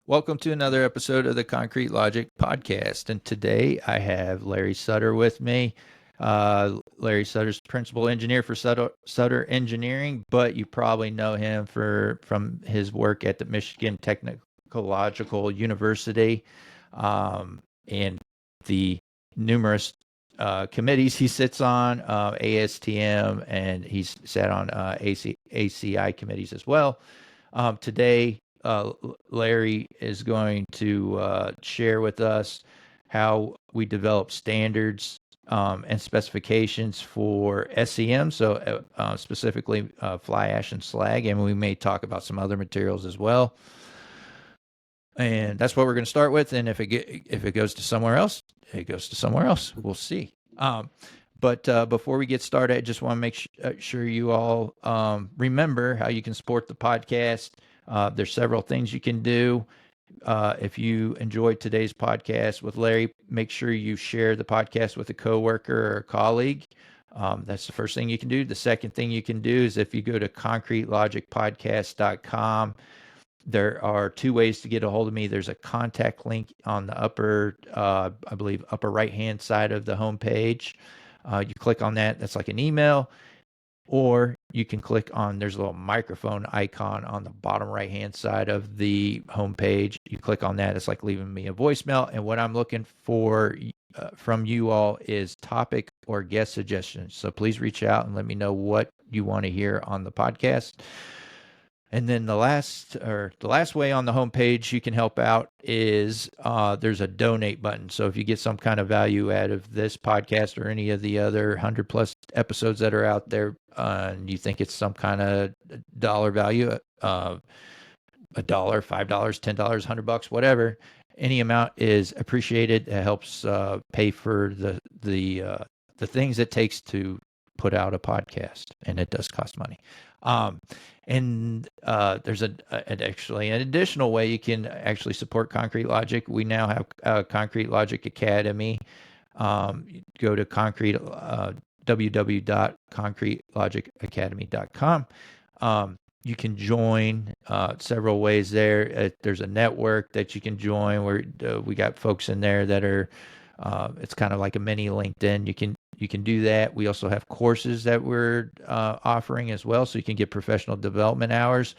Welcome to another episode of the Concrete Logic Podcast. And today I have Larry Sutter with me. Larry Sutter's principal engineer for Sutter Engineering, but you probably know him from his work at the Michigan Technological University and the numerous committees he sits on, ASTM, and he's sat on ACI committees as well. Today, Larry is going to share with us how we develop standards and specifications for SCM, so specifically fly ash and slag, and we may talk about some other materials as well. And that's what we're going to start with. And if it goes to somewhere else, it goes to somewhere else. We'll see. But before we get started, I just want to make sure you all remember how you can support the podcast. There's several things you can do. If you enjoyed today's podcast with Larry, make sure you share the podcast with a coworker or a colleague. That's the first thing you can do. The second thing you can do is if you go to concretelogicpodcast.com, there are two ways to get a hold of me. There's a contact link on the upper, I believe, upper right-hand side of the homepage. You click on that. That's like an email. Or you can click on, there's a little microphone icon on the bottom right-hand side of the homepage. You click on that. It's like leaving me a voicemail. And what I'm looking for from you all is topic or guest suggestions. So please reach out and let me know what you want to hear on the podcast. And then the last way on the homepage you can help out is there's a donate button. So if you get some kind of value out of this podcast or any of the other 100 plus episodes that are out there, and you think it's some kind of dollar value, $1, $5, $10, $100, whatever, any amount is appreciated. It helps pay for the things it takes to put out a podcast, and it does cost money. And there's actually an additional way you can actually support Concrete Logic. We now have a Concrete Logic Academy. Go to www.concretelogicacademy.com. You can join several ways there. There's a network that you can join where we got folks in there that are, it's kind of like a mini LinkedIn. You can do that. We also have courses that we're offering as well, so you can get professional development hours.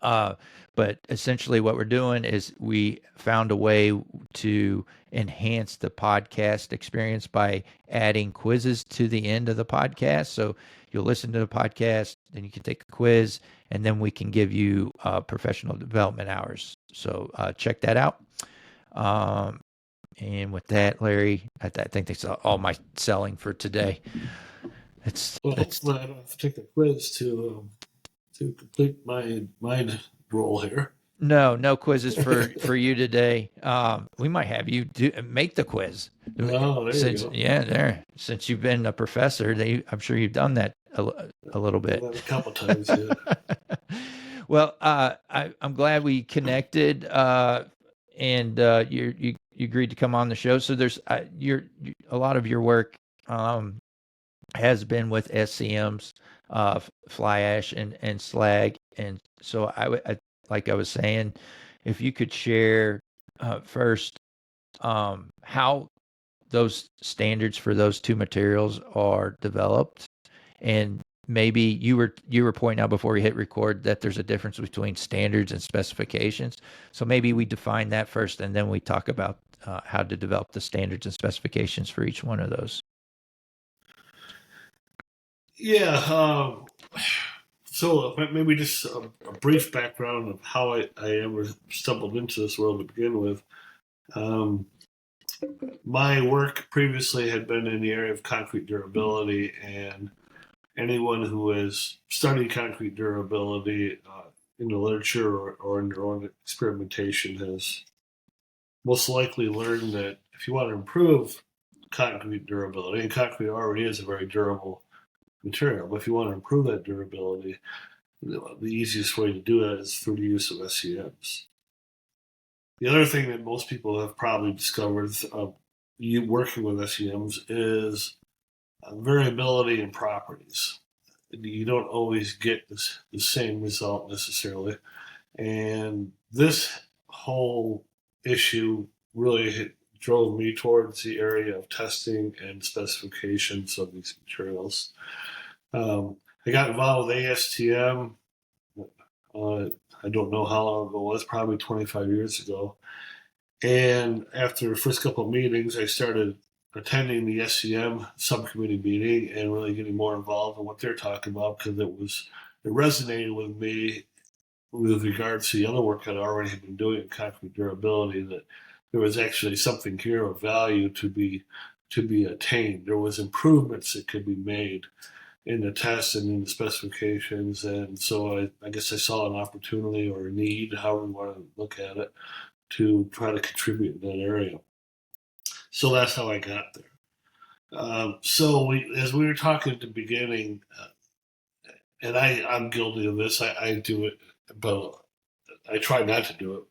But essentially what we're doing is we found a way to enhance the podcast experience by adding quizzes to the end of the podcast. So you'll listen to the podcast, then you can take a quiz, and then we can give you professional development hours. So check that out. And with that, Larry, I think that's all my selling for today. Hopefully I don't have to take a quiz to complete my role here. No quizzes for you today. We might have you make the quiz. Oh, there you go. Yeah, since you've been a professor, I'm sure you've done that a little bit. A couple times, yeah. Well, I'm glad we connected, and you agreed to come on the show. So there's a lot of your work has been with SCMs, fly ash and slag, and so like I was saying, if you could share first how those standards for those two materials are developed, and maybe you were pointing out before we hit record that there's a difference between standards and specifications. So maybe we define that first, and then we talk about how to develop the standards and specifications for each one of those. Yeah. So maybe just a brief background of how I ever stumbled into this world to begin with. My work previously had been in the area of concrete durability, and anyone who has studied concrete durability in the literature or in their own experimentation has most likely learned that if you want to improve concrete durability, and concrete already is a very durable material, but if you want to improve that durability, the easiest way to do that is through the use of SCMs. The other thing that most people have probably discovered working with SCMs is variability in properties. You don't always get the same result necessarily, and this whole issue really drove me towards the area of testing and specifications of these materials. I got involved with ASTM. I don't know how long ago it was, probably 25 years ago. And after the first couple of meetings, I started attending the SCM subcommittee meeting and really getting more involved in what they're talking about, because it resonated with me with regards to the other work I'd already been doing in concrete durability, that there was actually something here of value to be attained. There was improvements that could be made in the tests and in the specifications, and so I guess I saw an opportunity or a need, however you want to look at it, to try to contribute in that area. So that's how I got there. As we were talking at the beginning, and I'm guilty of this. I do it, but I try not to do it.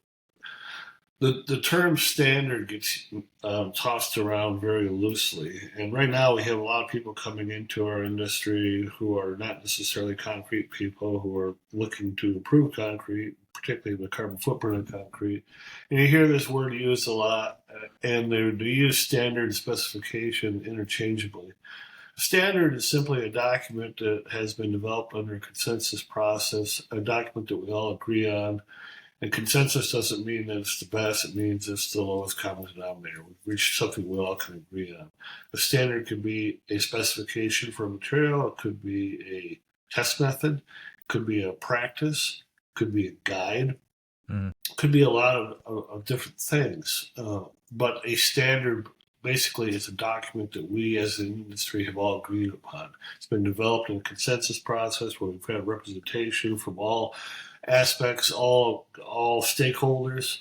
The term standard gets tossed around very loosely, and right now we have a lot of people coming into our industry who are not necessarily concrete people, who are looking to improve concrete, particularly the carbon footprint of concrete. And you hear this word used a lot, and they use standard and specification interchangeably. Standard is simply a document that has been developed under a consensus process, a document that we all agree on. And consensus doesn't mean that it's the best, it means it's the lowest common denominator. We've reached something we all can agree on. A standard could be a specification for a material, it could be a test method, it could be a practice, it could be a guide, it could be a lot of different things. But a standard basically is a document that we as an industry have all agreed upon. It's been developed in a consensus process where we've had representation from all aspects, all stakeholders,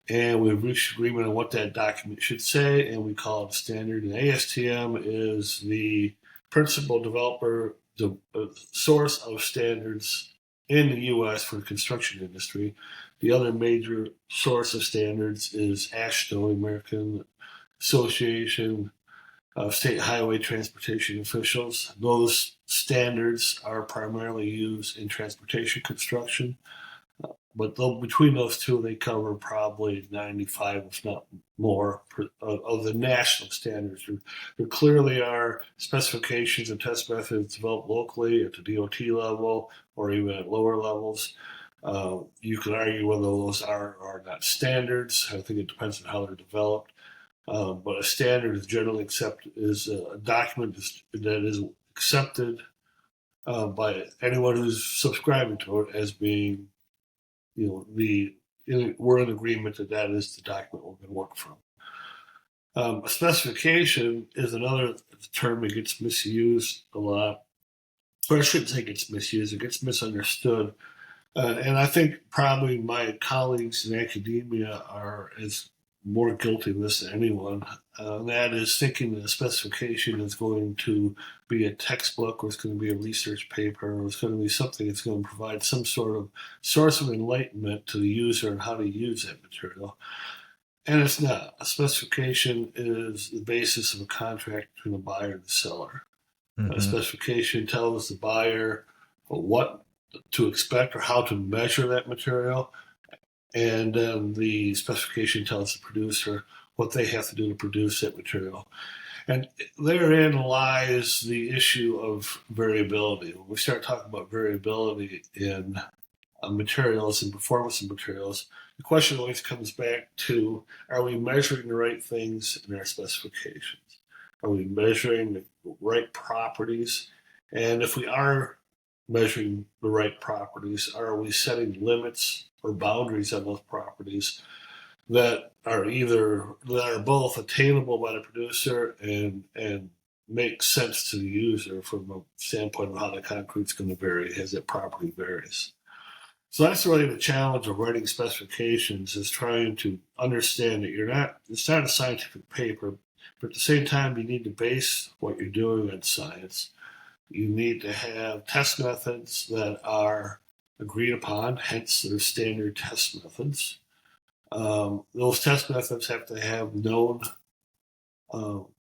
and we've reached agreement on what that document should say, and we call it a standard. And ASTM is the principal developer, the source of standards in the U.S. for the construction industry. The other major source of standards is AASHTO, American Association of State Highway Transportation Officials. Those standards are primarily used in transportation construction, but between those two, they cover probably 95, if not more, of the national standards. There clearly are specifications and test methods developed locally at the DOT level or even at lower levels. You can argue whether those are or not standards. I think it depends on how they're developed. But a standard is generally accepted, is a document that is accepted by anyone who's subscribing to it as being, we're in agreement that is the document we're going to work from. A specification is another term that gets misused a lot, or I shouldn't say gets misused, it gets misunderstood. And I think probably my colleagues in academia are as more guilty of this than anyone. That is thinking that a specification is going to be a textbook, or it's going to be a research paper, or it's going to be something that's going to provide some sort of source of enlightenment to the user on how to use that material. And it's not. A specification is the basis of a contract between the buyer and the seller. Mm-hmm. A specification tells the buyer what to expect or how to measure that material. And then the specification tells the producer what they have to do to produce that material. And therein lies the issue of variability. When we start talking about variability in materials and performance of materials, the question always comes back to, are we measuring the right things in our specifications? Are we measuring the right properties? And if we are measuring the right properties, are we setting limits or boundaries on those properties that are both attainable by the producer and make sense to the user from a standpoint of how the concrete's going to vary as that property varies. So that's really the challenge of writing specifications, is trying to understand that it's not a scientific paper, but at the same time you need to base what you're doing on science. You need to have test methods that are agreed upon, hence their standard test methods. Those test methods have to have known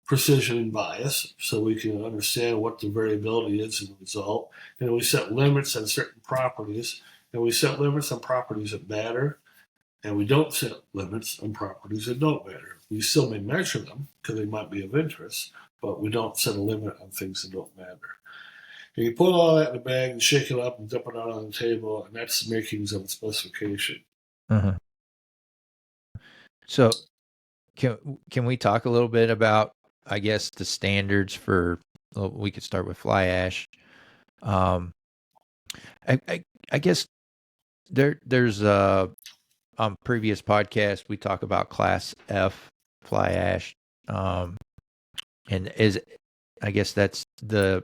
precision and bias, so we can understand what the variability is in the result. And we set limits on certain properties, and we set limits on properties that matter, And we don't set limits on properties that don't matter. We still may measure them because they might be of interest, but we don't set a limit on things that don't matter. And you put all that in a bag and shake it up and dump it out on the table, and that's the makings of a specification. Uh-huh. So can we talk a little bit about, I guess, the standards for? Well, we could start with fly ash. Um, I guess there's on previous podcasts we talk about class F fly ash, and I guess that's the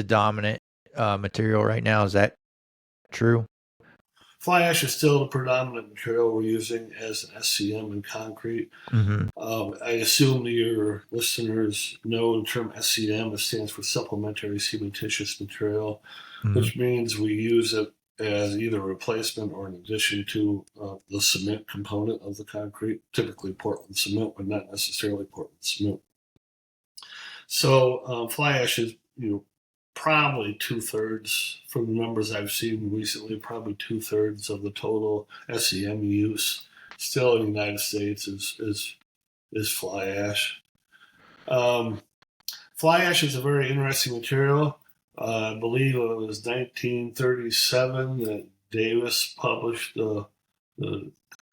dominant material right now. Is that true? Fly ash is still the predominant material we're using as an SCM in concrete. Mm-hmm. I assume your listeners know the term SCM. It stands for supplementary cementitious material, Mm-hmm. which means we use it as either a replacement or in addition to the cement component of the concrete, typically Portland cement, but not necessarily Portland cement. So fly ash is, probably 2/3 from the numbers I've seen recently, probably 2/3 of the total SCM use still in the United States is fly ash. Fly ash is a very interesting material. I believe it was 1937 that Davis published the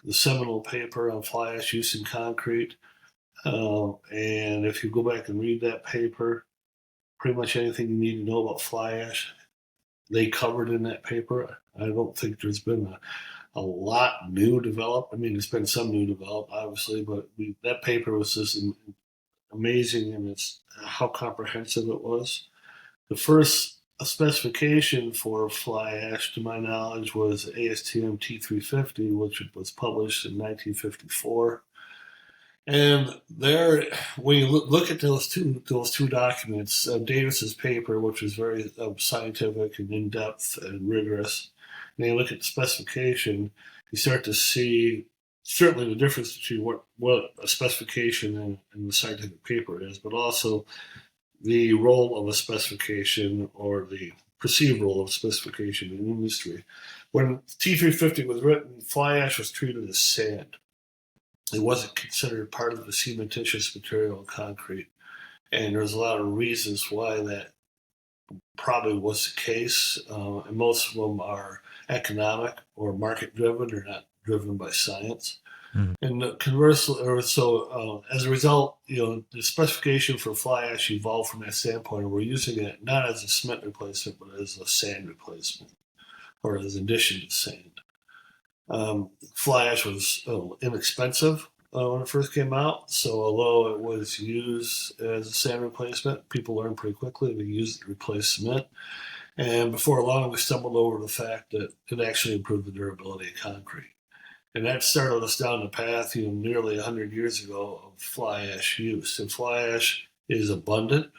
seminal paper on fly ash use in concrete. And if you go back and read that paper, pretty much anything you need to know about fly ash, they covered in that paper. I don't think there's been a lot new developed. I mean, there's been some new developed, obviously, but that paper was just amazing in how comprehensive it was. The first specification for fly ash, to my knowledge, was ASTM T350, which was published in 1954. And there, when you look at those two documents, Davis's paper, which was very scientific and in depth and rigorous, and you look at the specification, you start to see certainly the difference between what a specification and the scientific paper is, but also the role of a specification or the perceived role of a specification in industry. When T350 was written, fly ash was treated as sand. It wasn't considered part of the cementitious material in concrete. And there's a lot of reasons why that probably was the case. And most of them are economic or market driven. They're not driven by science. Mm-hmm. And conversely, as a result, the specification for fly ash evolved from that standpoint. And we're using it not as a cement replacement, but as a sand replacement or as an addition to sand. Fly ash was inexpensive when it first came out, so although it was used as a sand replacement, people learned pretty quickly to use it to replace cement. And before long, we stumbled over the fact that it actually improved the durability of concrete. And that started us down the path, nearly 100 years ago of fly ash use. And fly ash is abundant.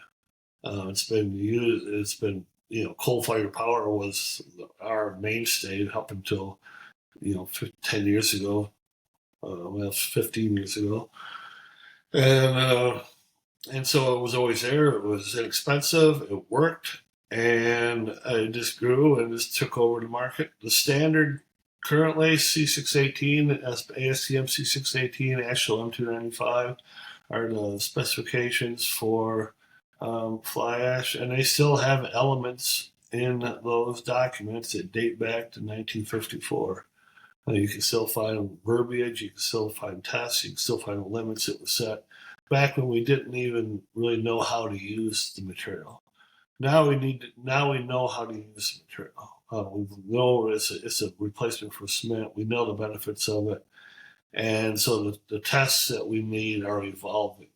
It's been used. It's been, coal-fired power was our mainstay up until 10 years ago, 15 years ago. And so it was always there. It was inexpensive. It worked. And it just grew and just took over the market. The standard currently, C618, ASTM C618, Asheville M295 are the specifications for fly ash. And they still have elements in those documents that date back to 1954. You can still find verbiage, you can still find tests, you can still find the limits that were set back when we didn't even really know how to use the material. Now we know how to use the material. We know it's a replacement for cement. We know the benefits of it, and so the tests that we need are evolving.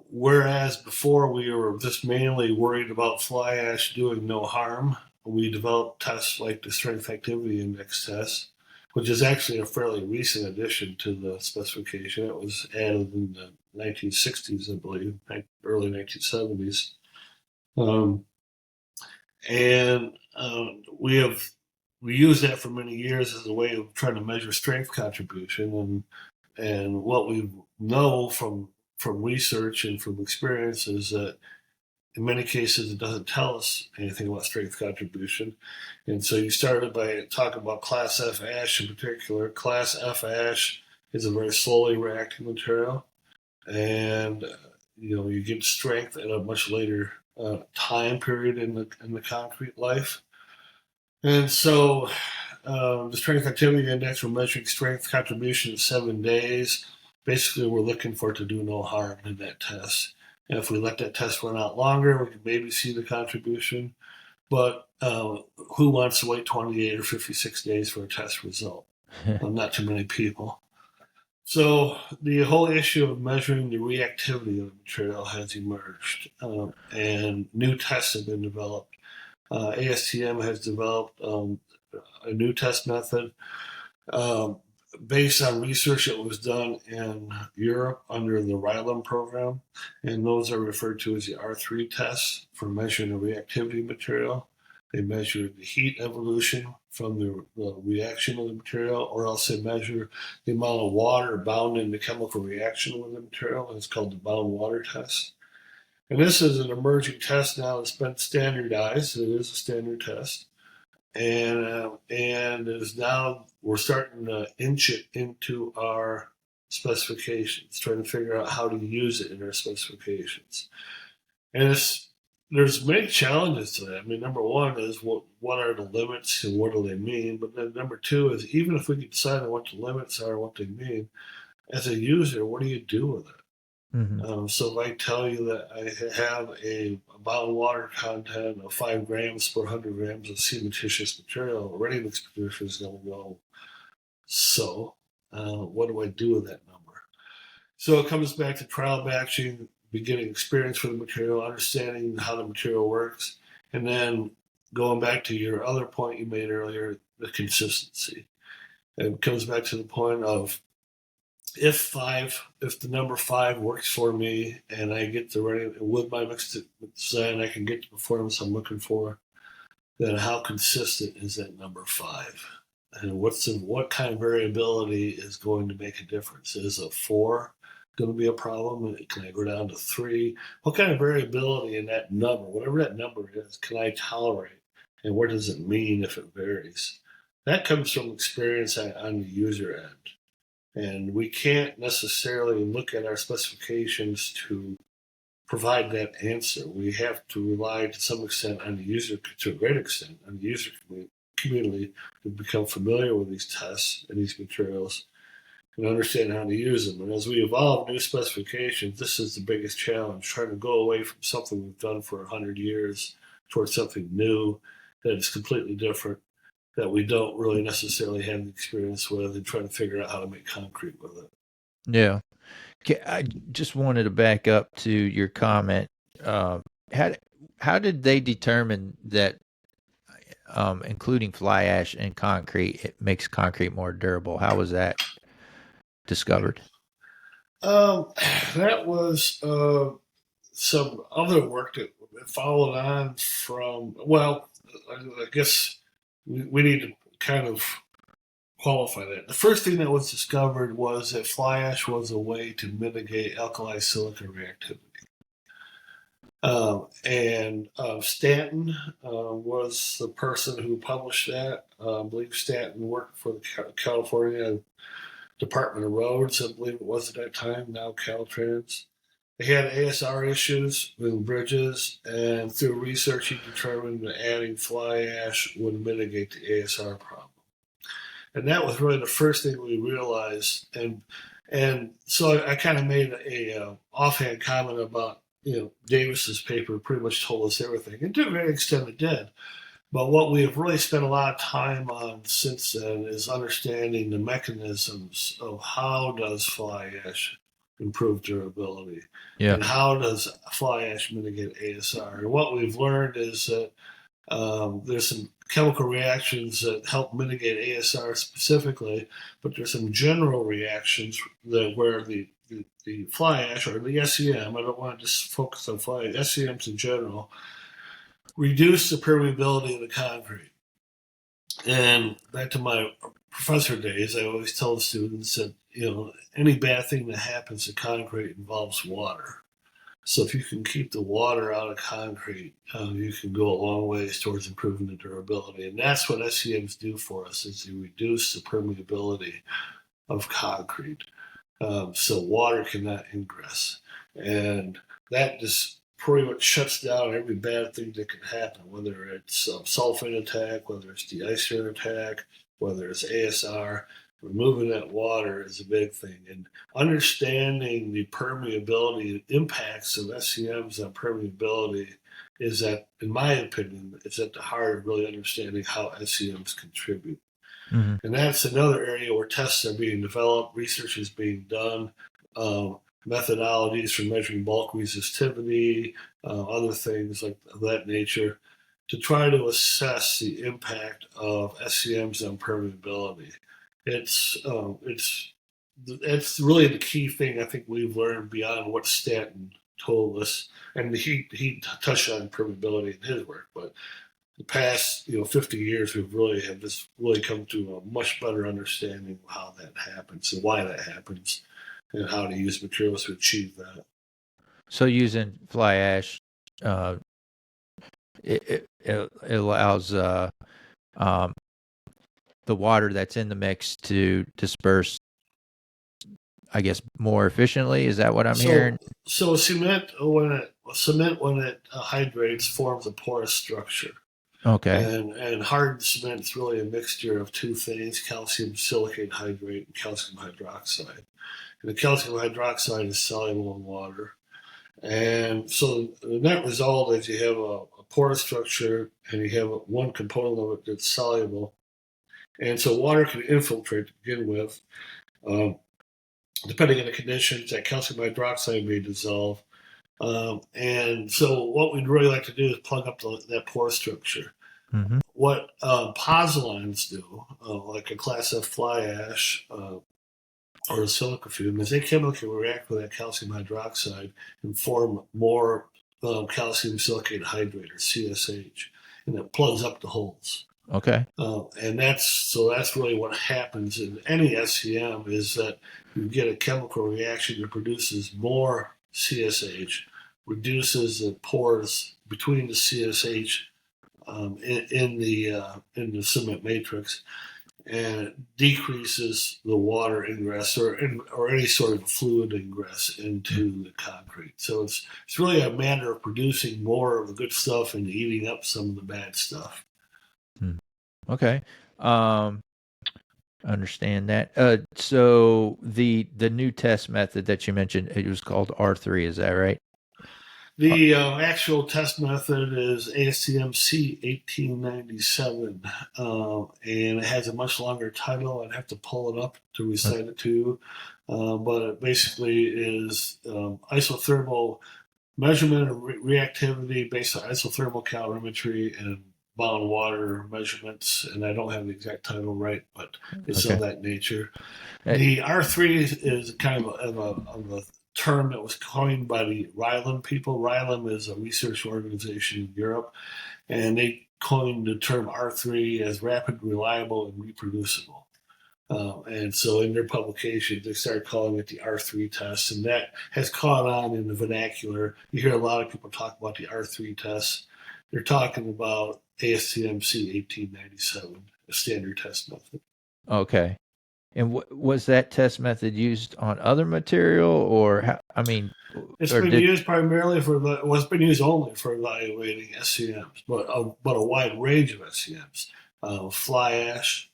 Whereas before we were just mainly worried about fly ash doing no harm, we developed tests like the strength activity index test, which is actually a fairly recent addition to the specification. It was added in the 1960s, I believe, early 1970s. We used that for many years as a way of trying to measure strength contribution. And what we know from research and from experience is that in many cases, it doesn't tell us anything about strength contribution. And so you started by talking about Class F ash in particular. Class F ash is a very slowly reacting material, and you get strength at a much later time period in the concrete life. And so the strength activity index, we're measuring strength contribution in 7 days. Basically, we're looking for it to do no harm in that test. And if we let that test run out longer, we can maybe see the contribution. But who wants to wait 28 or 56 days for a test result? Not too many people. So the whole issue of measuring the reactivity of the material has emerged, and new tests have been developed. ASTM has developed a new test method based on research that was done in Europe under the RILEM program, and those are referred to as the R3 tests for measuring the reactivity material. They measure the heat evolution from the reaction of the material, or else they measure the amount of water bound in the chemical reaction with the material, and it's called the bound water test. And this is an emerging test now that's been standardized. It is a standard test. And is now we're starting to inch it into our specifications, trying to figure out how to use it in our specifications. And there's many challenges to that. I mean, number one is what are the limits and what do they mean? But then number two is, even if we can decide on what the limits are and what they mean, as a user, what do you do with it? Mm-hmm. So if I tell you that I have a bound water content of 5 grams per 100 grams of cementitious material, a ready-mix producer is going to go, so what do I do with that number? So it comes back to trial batching, beginning experience for the material, understanding how the material works, and then going back to your other point you made earlier, the consistency. And it comes back to the point of, if the number 5 works for me and I get the ready with my mixed design, I can get the performance I'm looking for, then how consistent is that number 5? And what kind of variability is going to make a difference? Is a 4 going to be a problem? Can I go down to 3? What kind of variability in that number, whatever that number is, can I tolerate? And what does it mean if it varies? That comes from experience on the user end. And we can't necessarily look at our specifications to provide that answer. We have to rely to some extent on the user, to a great extent, on the user community to become familiar with these tests and these materials and understand how to use them. And as we evolve new specifications, this is the biggest challenge, trying to go away from something we've done for 100 years towards something new that is completely different, that we don't really necessarily have the experience with, and trying to figure out how to make concrete with it. Yeah. I just wanted to back up to your comment. Um, how how did they determine that including fly ash in concrete it makes concrete more durable? How was that discovered? Um, that was some other work that followed on from, well, I guess we need to kind of qualify that. The first thing that was discovered was that fly ash was a way to mitigate alkali silica reactivity. And Stanton was the person who published that. I believe Stanton worked for the California Department of Roads, I believe it was at that time, now Caltrans. They had ASR issues with bridges, and through research, he determined that adding fly ash would mitigate the ASR problem. And that was really the first thing we realized. And so I kind of made a offhand comment about, Davis's paper pretty much told us everything, and to a great extent it did. But what we have really spent a lot of time on since then is understanding the mechanisms of how does fly ash improve durability, Yeah. and how does fly ash mitigate ASR. And what we've learned is that there's some chemical reactions that help mitigate ASR specifically, but there's some general reactions where the fly ash, or the SCM, I don't want to just focus on fly, SCMs in general, reduce the permeability of the concrete. And back to my professor days, I always tell the students that, any bad thing that happens to concrete involves water. So if you can keep the water out of concrete, you can go a long ways towards improving the durability. And that's what SCMs do for us, is they reduce the permeability of concrete. So water cannot ingress. And that just pretty much shuts down every bad thing that can happen, whether it's sulfate attack, whether it's de-icer attack, whether it's ASR. Removing that water is a big thing. And understanding the permeability impacts of SCMs on permeability is that, in my opinion, is at the heart of really understanding how SCMs contribute. Mm-hmm. And that's another area where tests are being developed, research is being done, methodologies for measuring bulk resistivity, other things like that nature, to try to assess the impact of SCMs on permeability. It's really the key thing I think we've learned beyond what Stanton told us, and he touched on permeability in his work, but the past 50 years we've really come to a much better understanding of how that happens and why that happens and how to use materials to achieve that. So using fly ash, uh, it allows um, the water that's in the mix to disperse, I guess, more efficiently. Is that what I'm hearing? So cement when it hydrates forms a porous structure. Okay. And hardened cement is really a mixture of two things: calcium silicate hydrate and calcium hydroxide. And the calcium hydroxide is soluble in water. And so the net result is you have a porous structure and you have one component of it that's soluble. And so water can infiltrate to begin with. Um, Depending on the conditions, that calcium hydroxide may dissolve. And so what we'd really like to do is plug up that pore structure. Mm-hmm. What pozzolans do, like a class F fly ash or a silica fume, is they chemically react with that calcium hydroxide and form more calcium silicate hydrate, or CSH, and it plugs up the holes. Okay. And that's really what happens in any SCM, is that you get a chemical reaction that produces more CSH, reduces the pores between the CSH in the cement matrix, and decreases the water ingress or any sort of fluid ingress into the concrete. So it's really a matter of producing more of the good stuff and eating up some of the bad stuff. Okay. Understand that. So the new test method that you mentioned, it was called R3. Is that right? The actual test method is ASTM-C 1897, and it has a much longer title. I'd have to pull it up to recite it to you, but it basically is isothermal measurement of reactivity based on isothermal calorimetry and bound water measurements. And I don't have the exact title right, but it's Okay. of that nature. The R3 is kind of a term that was coined by the RILAM people. RILAM is a research organization in Europe, and they coined the term R3 as rapid, reliable, and reproducible. And so in their publications, they started calling it the R3 test, and that has caught on in the vernacular. You hear a lot of people talk about the R3 test. They're talking about ASTM-C 1897, a standard test method. Okay. And was that test method used on other material, or how, I mean, It's or been did used primarily it's been used only for evaluating SCMs, but a wide range of SCMs: fly ash,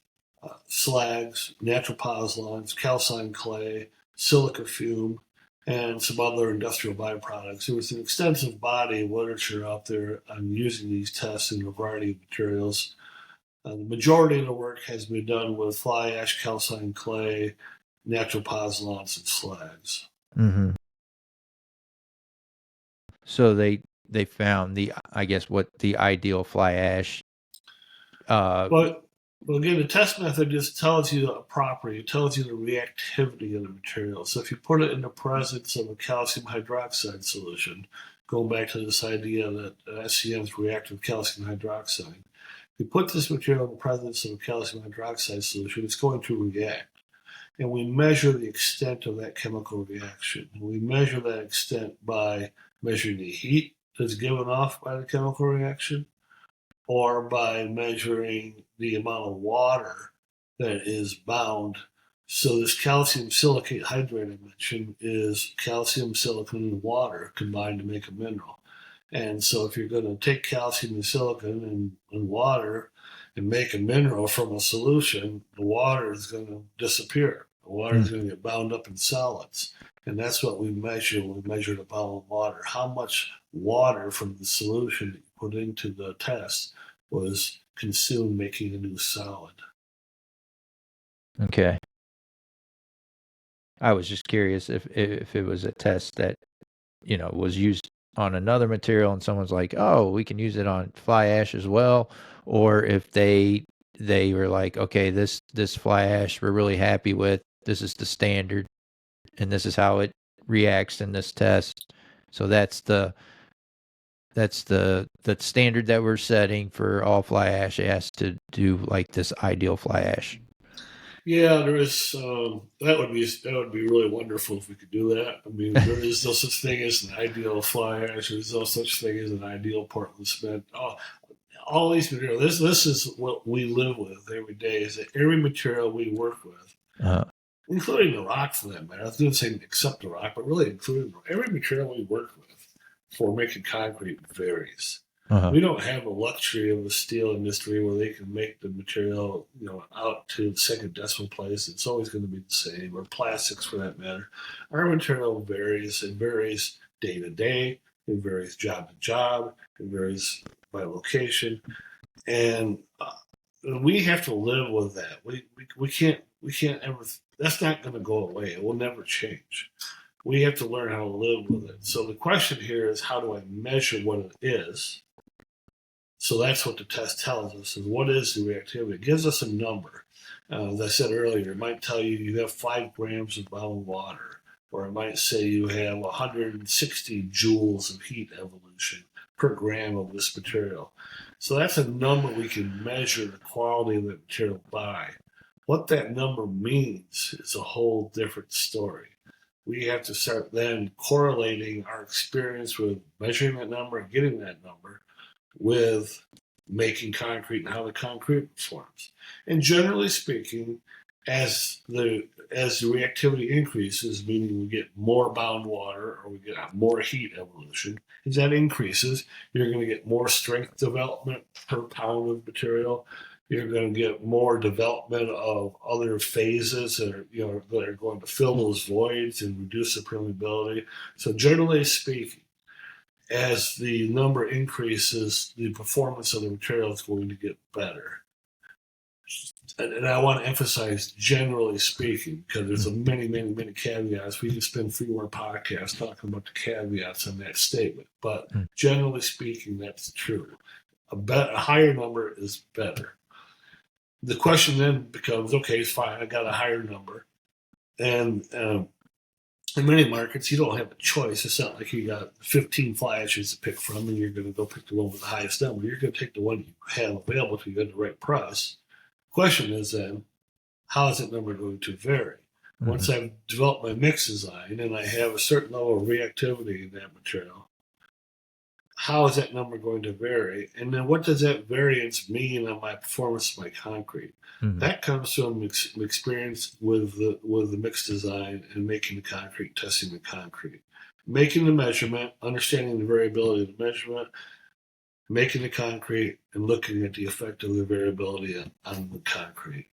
slags, natural pozzolans, calcined clay, silica fume, and some other industrial byproducts. There was an extensive body of literature out there on using these tests in a variety of materials. The majority of the work has been done with fly ash, calcined clay, natural pozzolans, and slags. Mm-hmm. So they found the, I guess, what the ideal fly ash. But again, the test method just tells you a property. It tells you the reactivity of the material. So if you put it in the presence of a calcium hydroxide solution, going back to this idea that SCMs react with calcium hydroxide, if you put this material in the presence of a calcium hydroxide solution, it's going to react. And we measure the extent of that chemical reaction. And we measure that extent by measuring the heat that's given off by the chemical reaction, or by measuring the amount of water that is bound. So this calcium silicate hydrate I mentioned is calcium, silicon, and water combined to make a mineral. And so if you're going to take calcium and silicon and water and make a mineral from a solution, the water is going to disappear. The water is going to get bound up in solids. And that's what we measure when we measure the bound water. How much water from the solution that you put into the test was consumed making a new solid. Okay. I was just curious if it was a test that, was used on another material and someone's like, oh, we can use it on fly ash as well, or if they were like, okay, this fly ash we're really happy with, this is the standard, and this is how it reacts in this test. So that's the standard that we're setting for all fly ash. It has to do like this ideal fly ash. Yeah, there is. That would be really wonderful if we could do that. I mean, there is no such thing as an ideal fly ash. There's no such thing as an ideal Portland cement. All these materials. This is what we live with every day. Is that every material we work with, including the rock for that matter. I was going to say except the rock, but really including every material we work with for making concrete varies. We don't have the luxury of the steel industry where they can make the material, out to the second decimal place. It's always going to be the same, or plastics for that matter. Our material varies. It varies day to day. It varies job to job. It varies by location, and we have to live with that. We can't ever. That's not going to go away. It will never change. We have to learn how to live with it. So the question here is, how do I measure what it is? So that's what the test tells us, is what is the reactivity. It gives us a number. As I said earlier, it might tell you have 5 grams of bound water, or it might say you have 160 joules of heat evolution per gram of this material. So that's a number we can measure the quality of the material by. What that number means is a whole different story. We have to start then correlating our experience with measuring that number and getting that number with making concrete and how the concrete performs. And generally speaking, as the reactivity increases, meaning we get more bound water or we get more heat evolution, as that increases, you're going to get more strength development per pound of material. You're going to get more development of other phases that are going to fill those voids and reduce the permeability. So generally speaking, as the number increases, the performance of the material is going to get better. And I want to emphasize, generally speaking, because there's many, many, many caveats. We can spend 3 more podcasts talking about the caveats on that statement. But generally speaking, that's true. A higher number is better. The question then becomes, okay, fine, I got a higher number. And in many markets, you don't have a choice. It's not like you got 15 fly ashes to pick from and you're going to go pick the one with the highest number. You're going to take the one you have available to you at the right price. The question is then, how is that number going to vary? Once I've developed my mix design and I have a certain level of reactivity in that material, how is that number going to vary? And then what does that variance mean on my performance of my concrete? That comes from experience with the mix design and making the concrete, testing the concrete. Making the measurement, understanding the variability of the measurement, making the concrete, and looking at the effect of the variability on the concrete.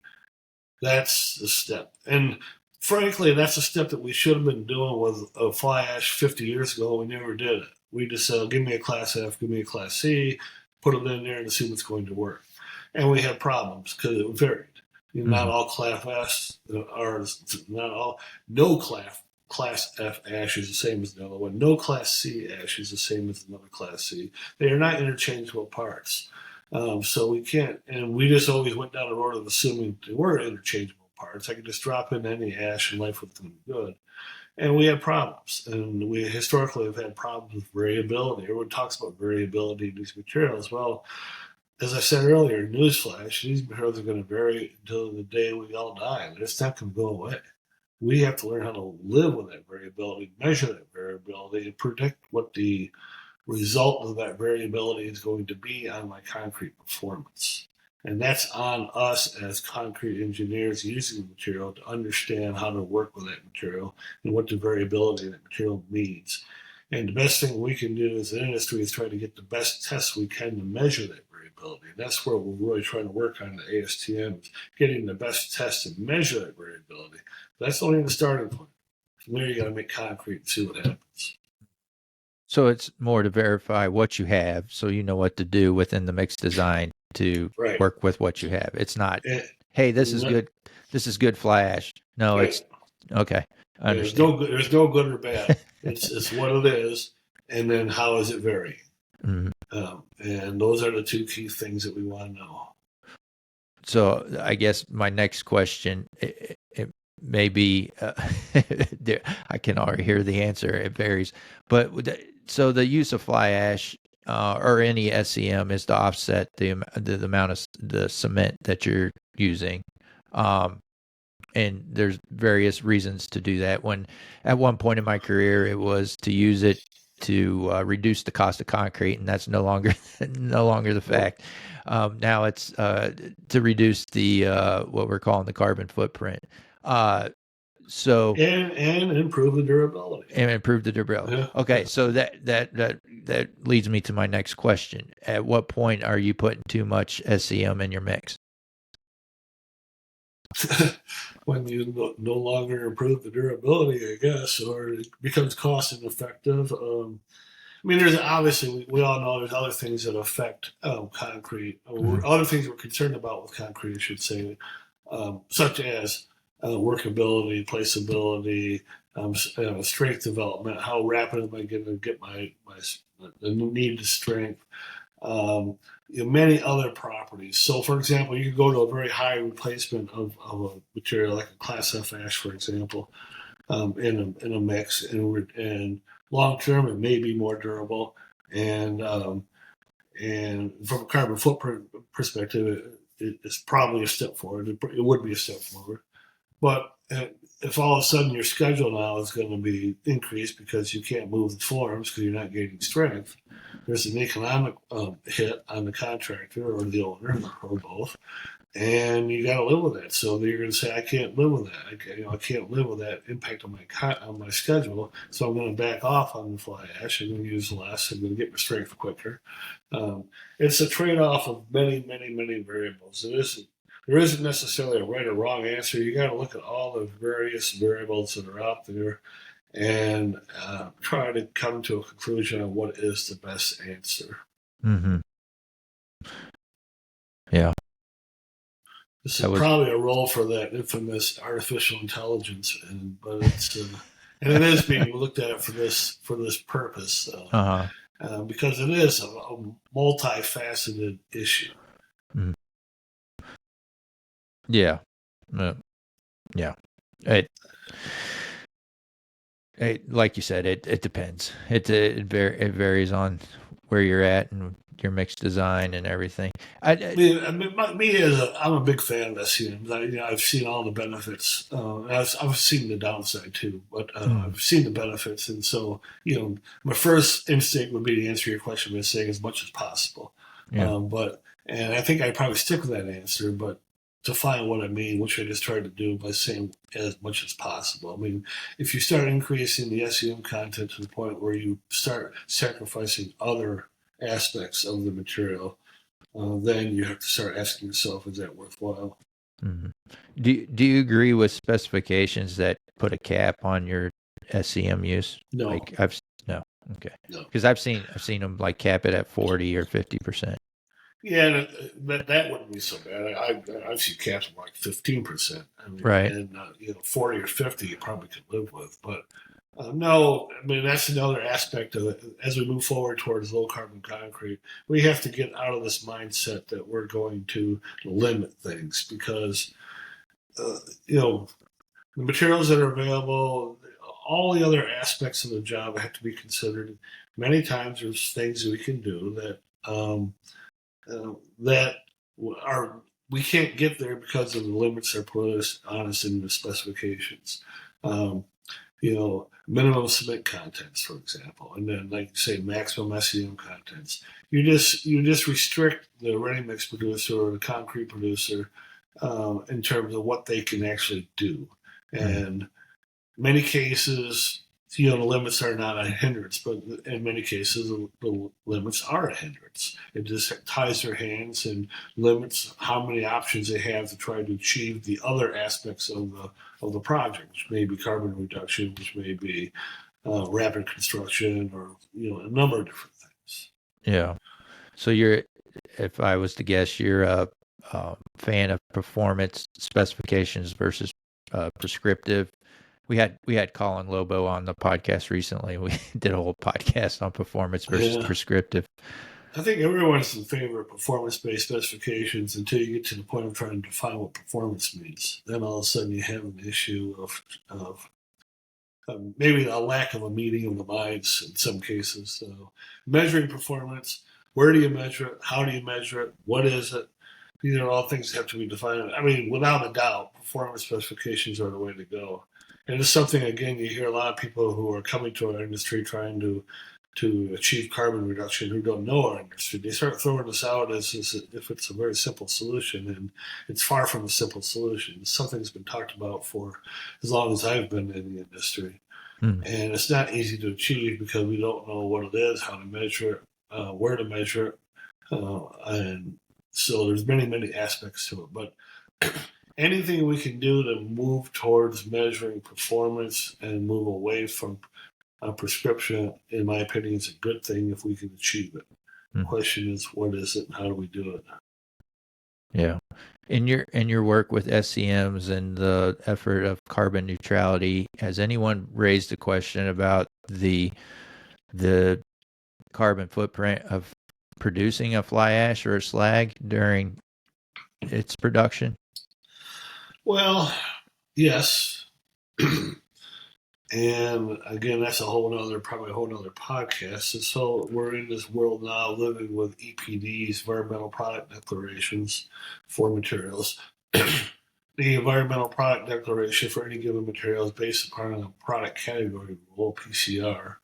That's the step. And frankly, that's a step that we should have been doing with a fly ash 50 years ago. We never did it. We just said, give me a class F, give me a class C, put it in there and see what's going to work. And we had problems because it varied. Not all class Fs are, no class F ash is the same as another one. No class C ash is the same as another class C. They are not interchangeable parts. So we can't, and we just always went down the road of assuming they were interchangeable parts. I could just drop in any ash and life was going to be good. And we had problems, and we historically have had problems with variability. Everyone talks about variability in these materials. Well, as I said earlier, newsflash, these materials are going to vary until the day we all die. It's not going to go away. We have to learn how to live with that variability, measure that variability, and predict what the result of that variability is going to be on my concrete performance. And that's on us as concrete engineers using the material to understand how to work with that material and what the variability of that material means. And the best thing we can do as an industry is try to get the best tests we can to measure that variability. And that's where we're really trying to work on the ASTM, getting the best tests to measure that variability. That's only the starting point. From there, you got to make concrete and see what happens. So it's more to verify what you have, so you know what to do within the mix design to Right. work with what you have. It's not, And, hey, this is good. This is good fly ash. No, right. it's okay. I There's understand. no good. There's no good or bad. It's what it is, and then how is it varying? Mhm. And those are the two key things that we want to know. So I guess my next question, it may be, I can already hear the answer. It varies, but so the use of fly ash or any SCM is to offset the amount of the cement that you're using. And there's various reasons to do that. When at one point in my career, it was to use it to reduce the cost of concrete, and that's no longer the fact. Now it's to reduce the what we're calling the carbon footprint. So And improve the durability. and improve the durability. Yeah. Okay, so that leads me to my next question. At what point are you putting too much SCM in your mix? When you no longer improve the durability, I guess, or it becomes cost ineffective. I mean, there's obviously we all know there's other things that affect concrete, or other things we're concerned about with concrete, I should say, such as workability, placeability, strength development. How rapid am I going to get my the needed strength? Many other properties. So, for example, you could go to a very high replacement of a material like a Class F ash, for example, in a mix, and long term it may be more durable, and from a carbon footprint perspective, it's probably a step forward. It would be a step forward, but if all of a sudden your schedule now is going to be increased because you can't move the forms because you're not getting strength, there's an economic hit on the contractor or the owner or both, and you got to live with that. So you're going to say, I can't live with that. I can't live with that impact on my schedule. So I'm going to back off on the fly ash. I'm going to use less. I'm going to get my strength quicker. It's a trade-off of many, many, many variables. There isn't necessarily a right or wrong answer. You got to look at all the various variables that are out there and try to come to a conclusion on what is the best answer. Mm-hmm. Yeah. This is probably a role for that infamous artificial intelligence, but it's and it is being looked at for this purpose because it is a multifaceted issue. Mm. Yeah, yeah. It like you said, it depends. It varies on where you're at and your mix design and everything. I'm a big fan of SCMs. I've seen all the benefits. I've seen the downside too, but I've seen the benefits. And so, my first instinct would be to answer your question by saying as much as possible. Yeah. And I think I'd probably stick with that answer, but define what I mean, which I just tried to do by saying as much as possible. I mean, if you start increasing the SCM content to the point where you start sacrificing other aspects of the material, then you have to start asking yourself, is that worthwhile? Mm-hmm. Do you agree with specifications that put a cap on your SCM use? No. No. Okay. No. Because I've seen them like cap it at 40 or 50%. Yeah, that wouldn't be so bad. I've seen caps of like 15%. I mean, right. And 40 or 50 you probably could live with, but no. I mean, that's another aspect of it. As we move forward towards low carbon concrete, we have to get out of this mindset that we're going to limit things because the materials that are available, all the other aspects of the job have to be considered. Many times there's things that we can do that that are we can't get there because of the limits that are put on us in the specifications. Minimum cement contents, for example, and then like you say, maximum SCM contents. You just restrict the ready mix producer or the concrete producer in terms of what they can actually do, and many cases, the limits are not a hindrance, but in many cases, the limits are a hindrance. It just ties their hands and limits how many options they have to try to achieve the other aspects of the project, which may be carbon reduction, which may be rapid construction, or a number of different things. Yeah. So if I was to guess, you're a fan of performance specifications versus prescriptive. We had Colin Lobo on the podcast recently. We did a whole podcast on performance versus Yeah. prescriptive. I think everyone's in favor of performance-based specifications until you get to the point of trying to define what performance means. Then all of a sudden you have an issue of maybe a lack of a meeting of the minds in some cases. So measuring performance, where do you measure it? How do you measure it? What is it? These are all things that have to be defined. I mean, without a doubt, performance specifications are the way to go. And it's something, again, you hear a lot of people who are coming to our industry trying to achieve carbon reduction who don't know our industry. They start throwing this out as if it's a very simple solution, and it's far from a simple solution. It's something that's been talked about for as long as I've been in the industry. And it's not easy to achieve because we don't know what it is, how to measure it, where to measure it. And so there's many, many aspects to it. But anything we can do to move towards measuring performance and move away from a prescription, in my opinion, is a good thing if we can achieve it. The question is, what is it and how do we do it? Yeah. In your work with SCMs and the effort of carbon neutrality, has anyone raised a question about the carbon footprint of producing a fly ash or a slag during its production? Well, yes. And again, that's probably a whole nother podcast. And so we're in this world now living with EPDs, environmental product declarations for materials. The environmental product declaration for any given material is based upon a product category rule, PCR.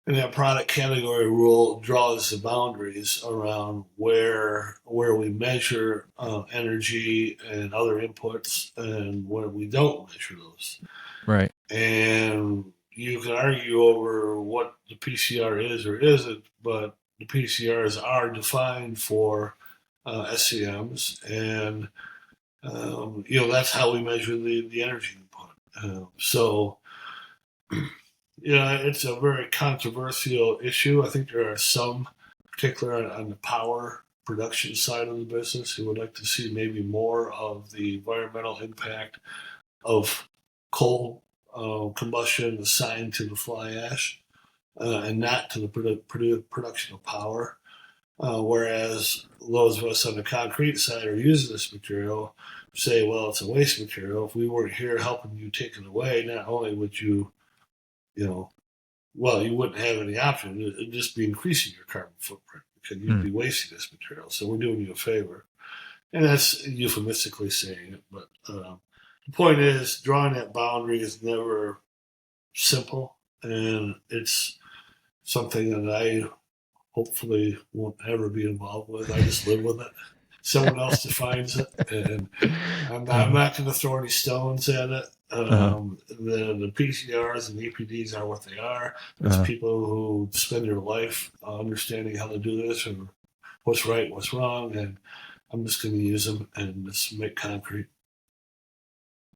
And that product category rule draws the boundaries around where we measure energy and other inputs and where we don't measure those. Right. And you can argue over what the PCR is or isn't, but the PCRs are defined for SCMs, and that's how we measure the energy input. It's a very controversial issue. I think there are some, particularly on the power production side of the business, who would like to see maybe more of the environmental impact of coal combustion assigned to the fly ash and not to the production of power. Whereas those of us on the concrete side are using this material say, well, it's a waste material. If we weren't here helping you take it away, not only would you you wouldn't have any option. It'd just be increasing your carbon footprint because you'd be wasting this material. So we're doing you a favor. And that's euphemistically saying it. But the point is, drawing that boundary is never simple. And it's something that I hopefully won't ever be involved with. I just live with it. Someone else defines it. And I'm not going to throw any stones at it. The PCRs and EPDs are what they are. It's people who spend their life understanding how to do this and what's right, what's wrong, and I'm just going to use them and just make concrete.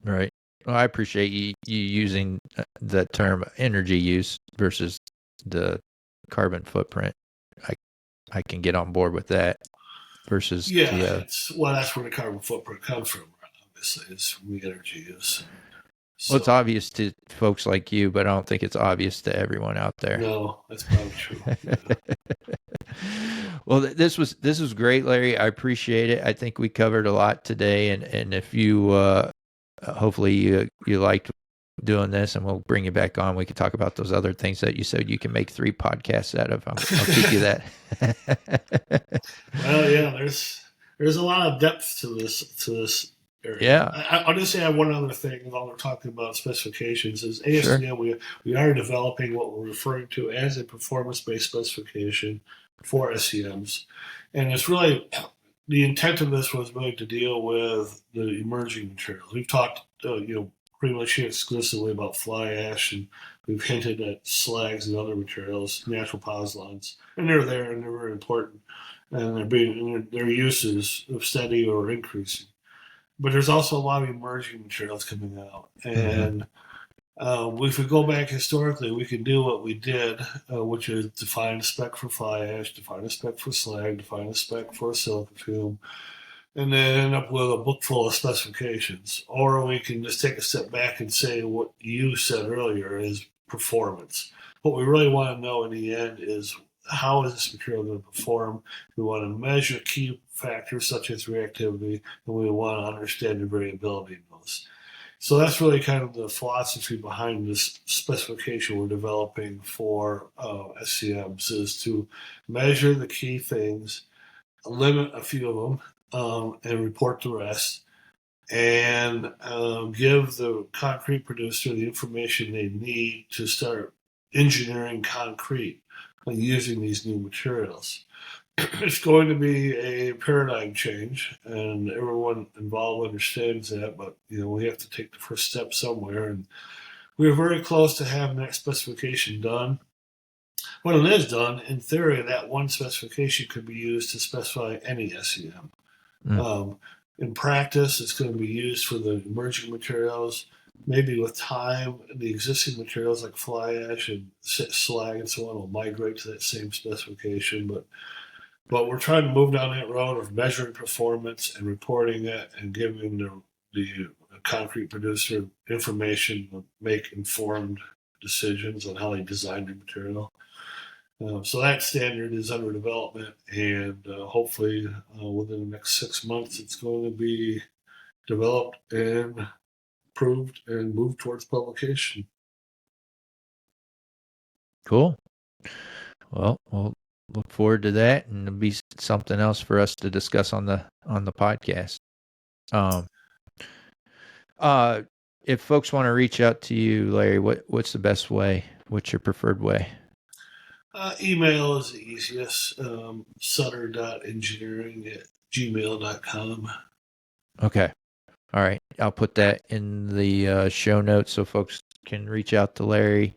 Right. Well, I appreciate you using the term energy use versus the carbon footprint. I can get on board with that versus that's where the carbon footprint comes from. Obviously, it's from the energy use. Well, it's obvious to folks like you, but I don't think it's obvious to everyone out there. No, that's probably true. Yeah. Well, this was great, Larry. I appreciate it. I think we covered a lot today, and if you hopefully you liked doing this, and we'll bring you back on. We can talk about those other things that you said you can make 3 podcasts out of. I'll keep you that. Well, yeah, there's a lot of depth to this area. Yeah, I'll just say one other thing while we're talking about specifications is sure. ASCM, we are developing what we're referring to as a performance-based specification for SCMs. And it's really, the intent of this was really to deal with the emerging materials. We've talked, pretty much exclusively about fly ash, and we've hinted at slags and other materials, natural pozzolans, and they're there and they're very important, and their uses of steady or increasing. But there's also a lot of emerging materials coming out, Mm-hmm. and if we go back historically, we can do what we did, which is define a spec for fly ash, define a spec for slag, define a spec for silica fume, and then end up with a book full of specifications. Or we can just take a step back and say what you said earlier is performance. What we really want to know in the end is how is this material going to perform? We want to measure key factors such as reactivity, and we want to understand the variability in those. So that's really kind of the philosophy behind this specification we're developing for SCMs, is to measure the key things, limit a few of them, and report the rest, and give the concrete producer the information they need to start engineering concrete using these new materials. It's going to be a paradigm change, and everyone involved understands that. But we have to take the first step somewhere, and we're very close to having that specification done. When it is done, in theory, that one specification could be used to specify any SEM. Mm. In practice, it's going to be used for the emerging materials. Maybe with time, the existing materials like fly ash and slag and so on will migrate to that same specification. But we're trying to move down that road of measuring performance and reporting it and giving the concrete producer information to make informed decisions on how they design the material. So that standard is under development, and hopefully within the next 6 months, it's going to be developed and approved and moved towards publication. Cool. Well, we'll look forward to that, and it'll be something else for us to discuss on the podcast. Um, uh, if folks want to reach out to you, Larry, what's the best way? What's your preferred way? Email is the easiest. Sutter.engineering@gmail.com. Okay. All right. I'll put that in the show notes so folks can reach out to Larry.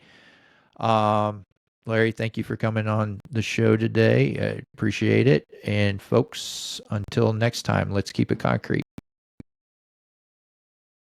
Larry, thank you for coming on the show today. I appreciate it. And folks, until next time, let's keep it concrete.